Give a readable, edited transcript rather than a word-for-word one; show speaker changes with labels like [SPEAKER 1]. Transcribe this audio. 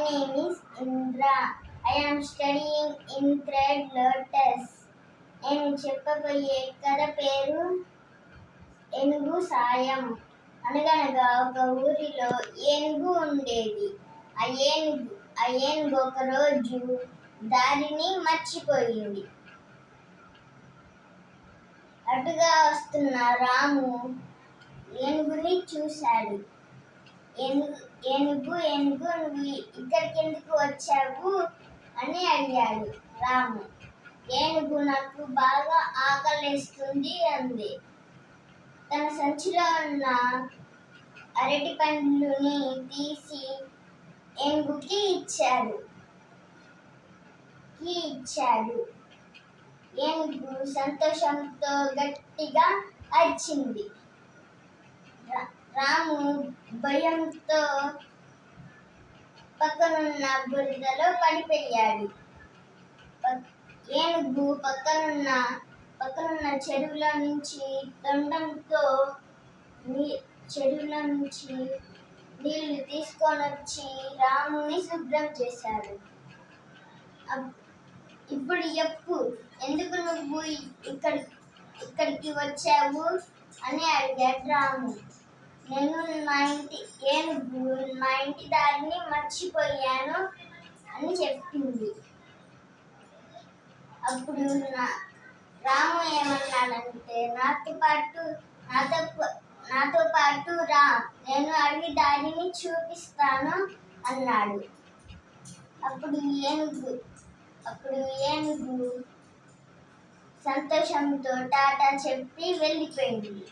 [SPEAKER 1] name is Indra. I am studying in grade Lotus. నేను చెప్పబోయే కథ పేరు ఏనుగు సాయం. అనగనగా ఒక ఊరిలో ఏనుగు ఉండేది. ఆ ఏనుగు ఒక రోజు దారిని మర్చిపోయింది. అటుగా వస్తున్న రాము ఏనుగుని చూశాడు. ఏనుగు నువ్వు ఇక్కడికి ఎందుకు వచ్చావు అని అడిగాడు రాము. ఏనుగు నాకు బాగా ఆకలిస్తుంది అంది. తన సంచిలో ఉన్న అరటి పండ్లుని తీసి ఏనుగుకి ఇచ్చాడు. ఏనుగు సంతోషంతో గట్టిగా అరిచింది. రాము భయంతో పక్కనున్న బురదలో పడిపోయాడు. ఏనుగు పక్కనున్న చెరువులో నుంచి తొండంతో చెరువులో నుంచి నీళ్లు తీసుకొని వచ్చి రాముని శుభ్రం చేశాడు. ఇప్పుడు చెప్పు, ఎందుకు నువ్వు ఇక్కడికి వచ్చావు అని అడిగాడు రాము. నేను మా ఇంటి దారిని మర్చిపోయాను అని చెప్పింది. అప్పుడు రాము ఏమన్నాడంటే, నాతో పాటు రా, నేను అడవి దారిని చూపిస్తాను అన్నాడు. అప్పుడు ఏనుగు సంతోషంతో టాటా చెప్పి వెళ్ళిపోయింది.